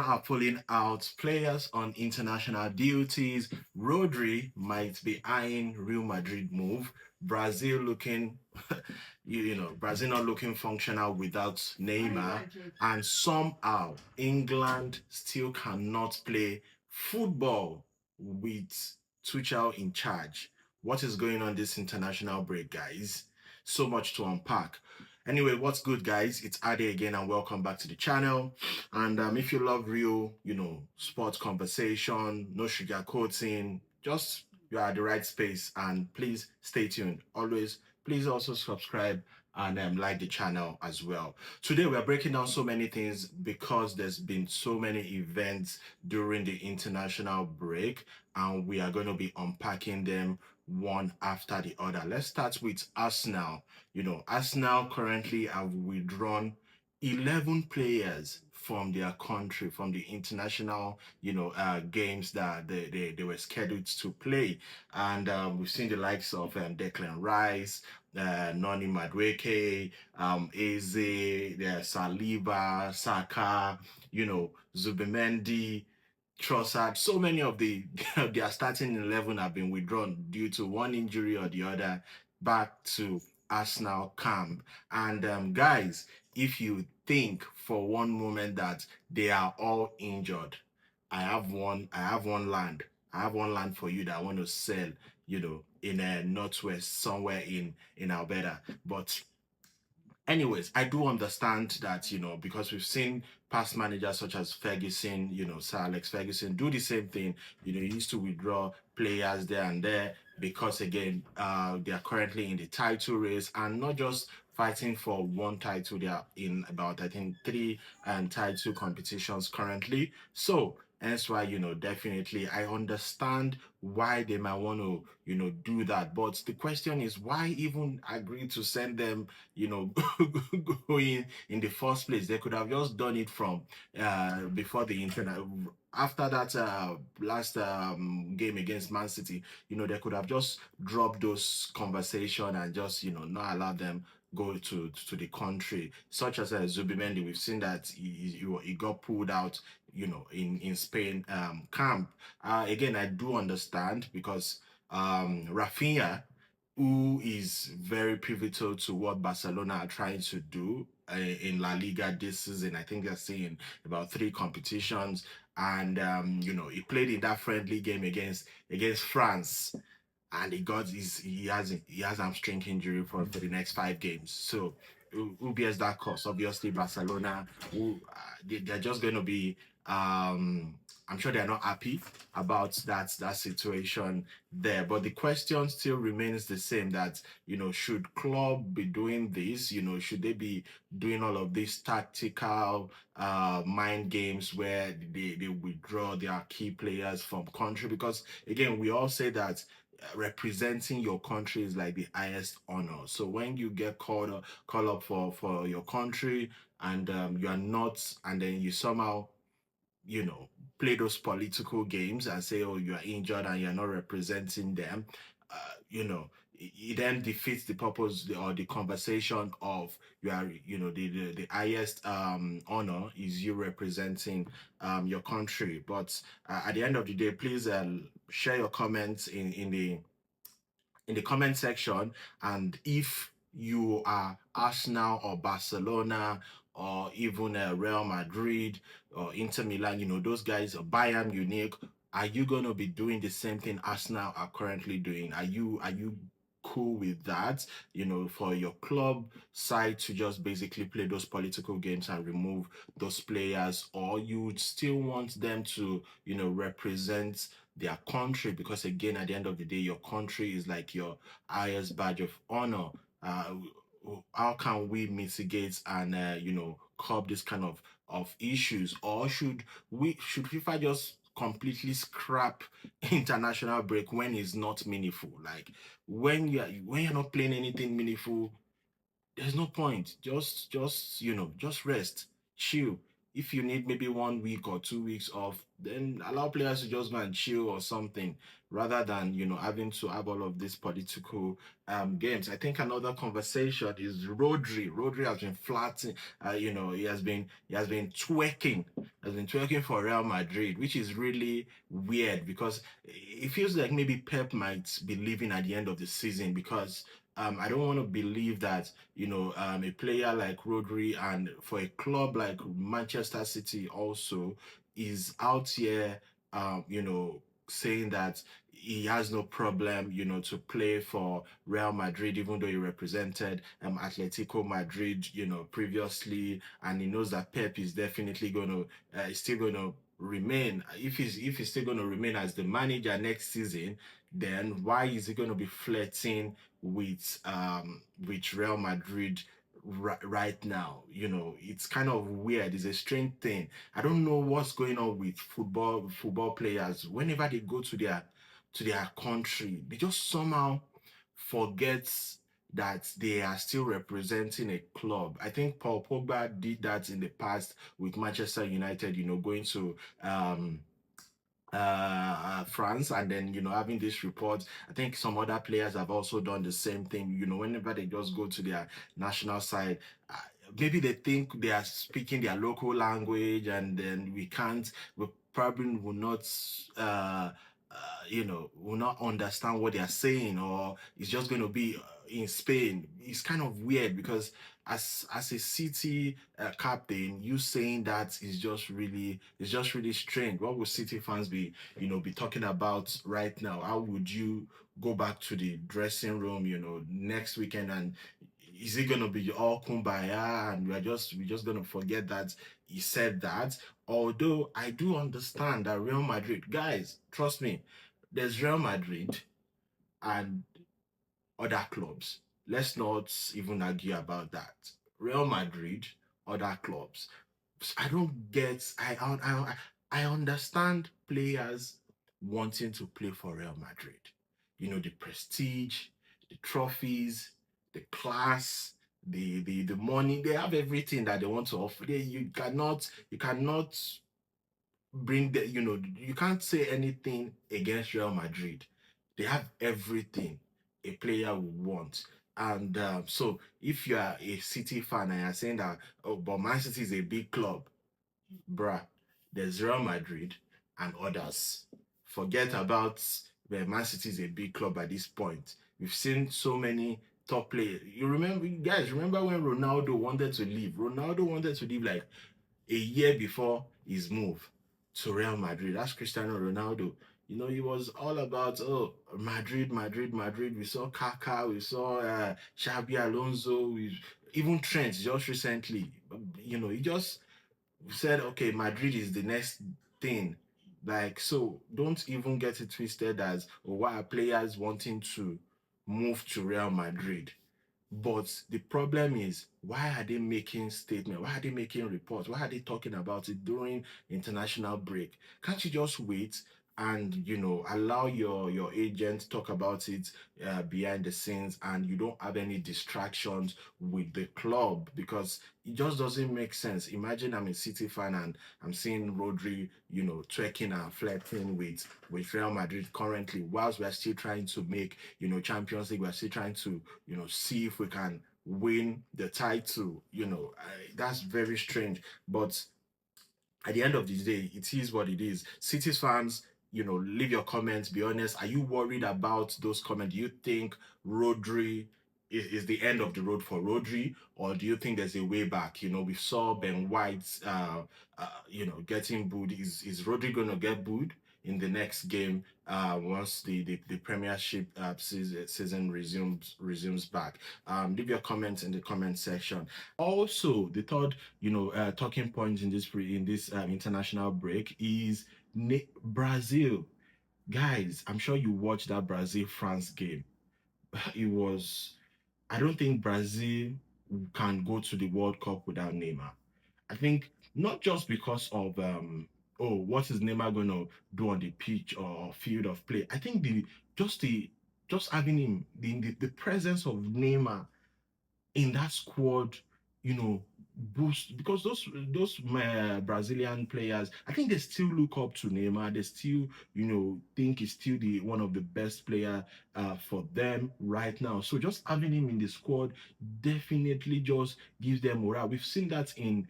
are pulling out players on international duties. Rodri might be eyeing Real Madrid move. Brazil looking, Brazil not looking functional without Neymar. And somehow England still cannot play football with Tuchel in charge. What is going on this international break, guys? So much to unpack. Anyway, what's good, guys? It's Ade again, and welcome back to the channel. And if you love real, sports conversation, no sugar coating, just you are at the right space. And please stay tuned. Always, please also subscribe and like the channel as well. Today we are breaking down so many things because there's been so many events during the international break, and we are going to be unpacking them one after the other. Let's start with Arsenal. Arsenal currently have withdrawn 11 players from their country, from the international, games that they were scheduled to play. And we've seen the likes of Declan Rice, Noni Madueke, Eze, Saliba, Saka, Zubimendi, Trossard. So many of their starting 11 have been withdrawn due to one injury or the other back to Arsenal camp. And guys, if you think for one moment that they are all injured, I have one land. I have one land for you that I want to sell, in a northwest somewhere in Alberta. But anyways, I do understand that, because we've seen past managers such as Ferguson, Sir Alex Ferguson do the same thing. He used to withdraw players there and there because, again, they are currently in the title race and not just fighting for one title. They are in about, I think, three title competitions currently. So, that's why, definitely I understand why they might want to, do that. But the question is, why even agree to send them, going in the first place? They could have just done it from before the internet. After that last game against Man City, they could have just dropped those conversation and just, not allow them go to the country, such as Zubimendi. We've seen that he got pulled out, in Spain camp. Again, I do understand because Rafinha, who is very pivotal to what Barcelona are trying to do in La Liga this season. I think they're seeing about three competitions, and he played in that friendly game against France, and he has hamstring injury for the next 5 games. So who bears that cost? Obviously, Barcelona. They're just going to be. I'm sure they're not happy about that situation there. But the question still remains the same: that should club be doing this? Should they be doing all of these tactical mind games where they withdraw their key players from country? Because again, we all say that representing your country is like the highest honor. So when you get call up for your country, and you are not, and then you somehow, you know play those political games and say, oh, you are injured and you're not representing them, it then defeats the purpose or the conversation of, you are, the highest honor is you representing your country. But at the end of the day, please share your comments in the comment section. And if you are Arsenal or Barcelona or even Real Madrid or Inter Milan, those guys, or Bayern Munich, are you going to be doing the same thing Arsenal are currently doing? Are you cool with that, for your club side to just basically play those political games and remove those players, or you would still want them to, represent their country? Because again, at the end of the day, your country is like your highest badge of honor. uh, how can we mitigate and curb this kind of issues? Or should FIFA just completely scrap international break when it's not meaningful? Like, when you're not playing anything meaningful, there's no point. Just rest, chill. if you need maybe 1 week or 2 weeks off, then allow players to just go and chill or something, rather than having to have all of these political games. I think another conversation is Rodri. Rodri has been flatting. He has been twerking for Real Madrid, which is really weird because it feels like maybe Pep might be leaving at the end of the season because I don't want to believe that a player like Rodri and for a club like Manchester City also is out here, saying that he has no problem, to play for Real Madrid, even though he represented Atletico Madrid, previously, and he knows that Pep is definitely still gonna remain. If he's still gonna remain as the manager next season, then why is he gonna be flirting with Real Madrid right now? It's kind of weird. It's a strange thing. I don't know what's going on with football players. Whenever they go to their country, they just somehow forget that they are still representing a club. I think Paul Pogba did that in the past with Manchester United, going to France, and then having this report. I think some other players have also done the same thing. Whenever they just go to their national side, uh, maybe they think they are speaking their local language, and then we probably will not. Will not understand what they are saying, or it's just going to be in Spain. It's kind of weird because as a City captain, you saying that is just really strange. What would City fans be talking about right now? How would you go back to the dressing room, next weekend, and is it gonna be all kumbaya and we're just gonna forget that he said that? Although I do understand that Real Madrid, guys, trust me, there's Real Madrid and other clubs. Let's not even argue about that. Real Madrid, other clubs. I don't get. I understand players wanting to play for Real Madrid. The prestige, the trophies, the class, the money. They have everything that they want to offer. You cannot bring the you can't say anything against Real Madrid. They have everything a player would want. And so if you are a City fan and you're saying that, oh, but Man City is a big club, bruh, there's Real Madrid and others. Forget about Man City is a big club at this point. We've seen so many top players. You guys remember when Ronaldo wanted to leave? Ronaldo wanted to leave like a year before his move to Real Madrid. That's Cristiano Ronaldo. He was all about, oh, Madrid, Madrid, Madrid. We saw Kaká, we saw Xabi Alonso, even Trent just recently. He just said, okay, Madrid is the next thing. Like, so don't even get it twisted as, oh, why are players wanting to move to Real Madrid? But the problem is, why are they making statements? Why are they making reports? Why are they talking about it during international break? Can't you just wait and allow your agent talk about it behind the scenes, and you don't have any distractions with the club? Because it just doesn't make sense. Imagine I'm a City fan and I'm seeing Rodri, twerking and flirting with Real Madrid currently, whilst we're still trying to make Champions League. We're still trying to see if we can win the title. That's very strange. But at the end of the day, it is what it is. Cities fans, leave your comments. Be honest. Are you worried about those comments? Do you think Rodri is the end of the road for Rodri, or do you think there's a way back? We saw Ben White, getting booed. Is Rodri gonna get booed in the next game once the Premiership season resumes back? Leave your comments in the comment section. Also, the third talking point in this international break is Brazil. Guys, I'm sure you watched that Brazil France game. It was. I don't think Brazil can go to the World Cup without Neymar. I think not just because of oh, what is Neymar gonna do on the pitch or field of play. I think just having him, the presence of Neymar in that squad, you know, boost because those Brazilian players, I think they still look up to Neymar. They still, think he's still the one of the best player for them right now. So just having him in the squad definitely just gives them morale. We've seen that in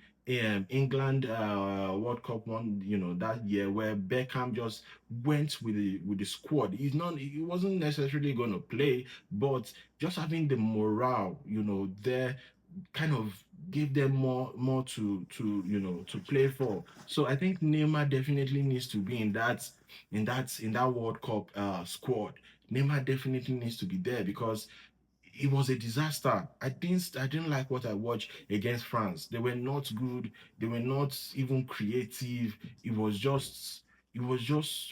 England World Cup one, that year where Beckham just went with the squad. He wasn't necessarily going to play, but just having the morale, there kind of give them more to play for. So I think Neymar definitely needs to be in that World Cup squad. Neymar definitely needs to be there because it was a disaster. I didn't like what I watched against France. They were not good. They were not even creative. It was just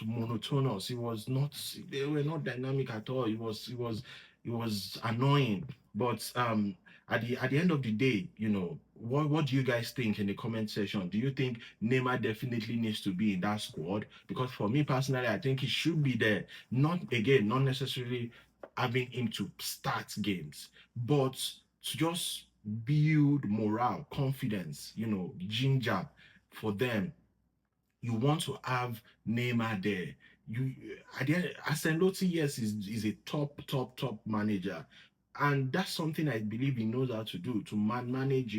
monotonous. They were not dynamic at all. It was annoying. But at the end of the day, what do you guys think in the comment section? Do you think Neymar definitely needs to be in that squad? Because for me personally, I think he should be there. Not necessarily having him to start games, but to just build morale, confidence, ginger for them. You want to have Neymar there. You at the end, Arsene Lotti, yes, is a top manager, and that's something I believe he knows how to do to manage,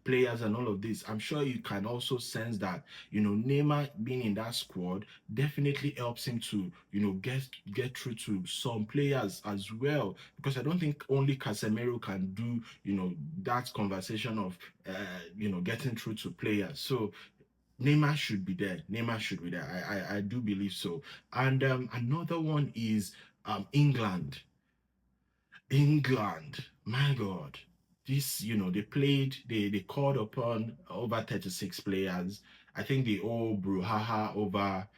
players and all of this. I'm sure you can also sense that, Neymar being in that squad definitely helps him to, get through to some players as well. Because I don't think only Casemiro can do, that conversation of, getting through to players. So Neymar should be there. Neymar should be there. I do believe so. And another one is England. England, my God, this, they called upon over 36 players. I think they all brouhaha over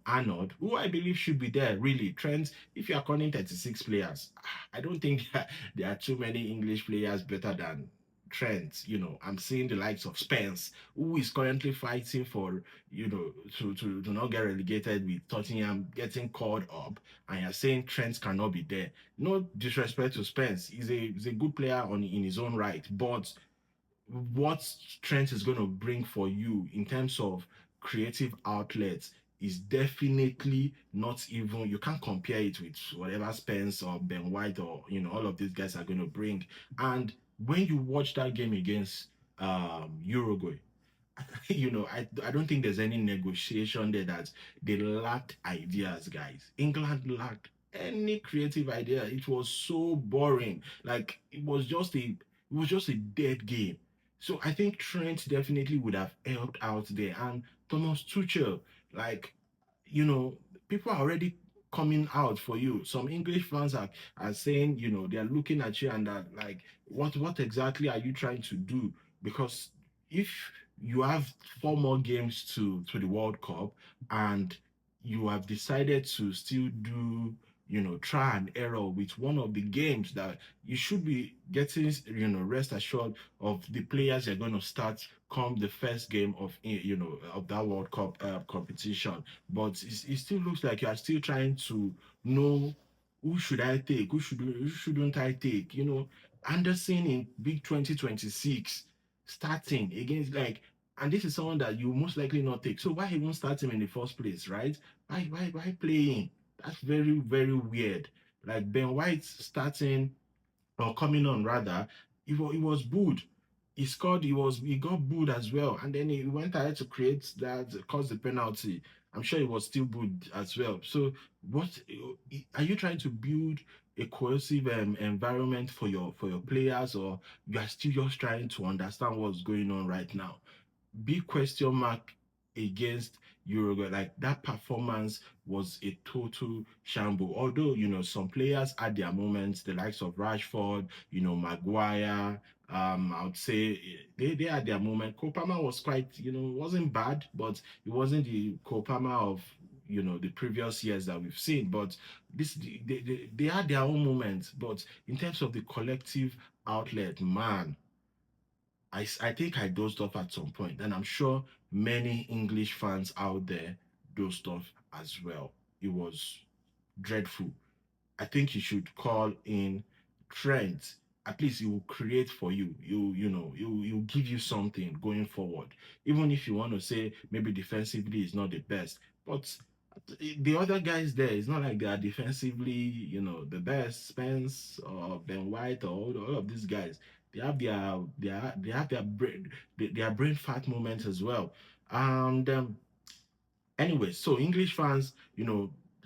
Arnold, who I believe should be there, really. Trent, if you are calling 36 players, I don't think there are too many English players better than Trent. I'm seeing the likes of Spence, who is currently fighting for, to not get relegated with Tottenham getting called up, and you're saying Trent cannot be there. No disrespect to Spence, he's a good player in his own right, but what Trent is going to bring for you in terms of creative outlets is definitely not even, you can't compare it with whatever Spence or Ben White or all of these guys are going to bring. And when you watch that game against Uruguay, I don't think there's any negotiation there that they lacked ideas, guys. England lacked any creative idea. It was so boring. Like it was just a dead game. So I think Trent definitely would have helped out there. And Thomas Tuchel, like, you know, people are already coming out for you. Some English fans are saying, they're looking at you and are like, what exactly are you trying to do? Because if you have four more games to the World Cup and you have decided to still do, try and error with one of the games that you should be getting, rest assured of the players you're going to start come the first game of that World Cup competition. But it still looks like you are still trying to know who should I take, who shouldn't I take. Anderson in big 2026 starting against, like, and this is someone that you most likely not take. So why even start him in the first place, right? Why play him? That's very, very weird. Like Ben White starting or coming on rather, he was booed. He scored, he got booed as well. And then he went ahead to create that, cause the penalty. I'm sure he was still booed as well. So what are you trying to build a cohesive environment for your players, or you are still just trying to understand what's going on right now? Big question mark against Uruguay. Like that performance was a total shamble. Although, some players had their moments, the likes of Rashford, Maguire. I would say they had their moment. Kopama was quite, wasn't bad, but it wasn't the Kopama of the previous years that we've seen. But they had their own moments. But in terms of the collective outlet, man, I think I dozed off at some point, and I'm sure many English fans out there dozed off as well. It was dreadful. I think you should call in Trent. at least it will create for you. You give you something going forward. Even if you want to say maybe defensively is not the best, but the other guys there, it's not like they are defensively, the best. Spence or Ben White or all of these guys, they have brain fat moments as well. And anyway, so English fans,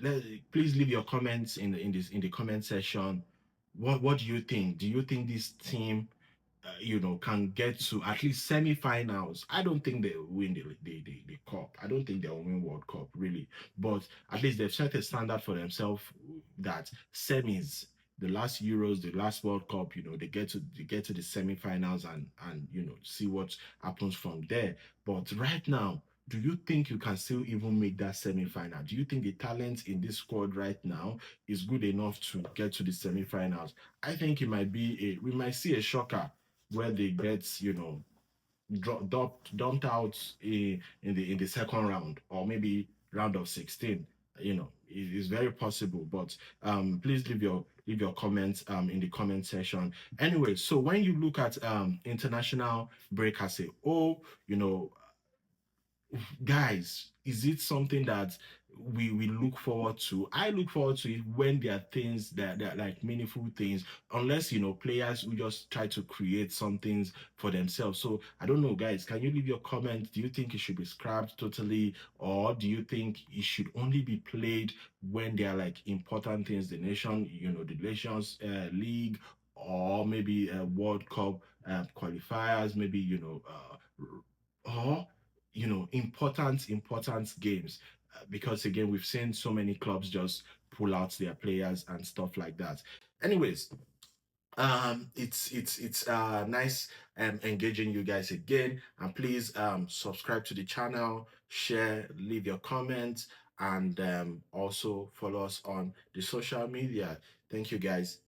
let, please leave your comments in the comment section. What do you think? Do you think this team, can get to at least semi-finals? I don't think they win the cup. I don't think they'll win World Cup really, but at least they've set a standard for themselves that semis. The last Euros, the last World Cup, they get to the semi-finals and see what happens from there. But right now, do you think you can still even make that semi-final? Do you think the talent in this squad right now is good enough to get to the semi-finals? I think we might see a shocker where they get, dumped out in the second round, or maybe round of 16. It is very possible. But please leave your comments in the comment section. Anyway, so when you look at international break as a whole, guys, is it something that we look forward to? I look forward to it when there are things that are like meaningful things, unless players who just try to create some things for themselves. So I don't know, guys. Can you leave your comment? Do you think it should be scrapped totally, or do you think it should only be played when there are like important things, the Nations League, or maybe World Cup qualifiers, maybe or important games, because again we've seen so many clubs just pull out their players and stuff like that. Anyways, it's nice engaging you guys again, and please subscribe to the channel, share, leave your comments, and also follow us on the social media. Thank you, guys.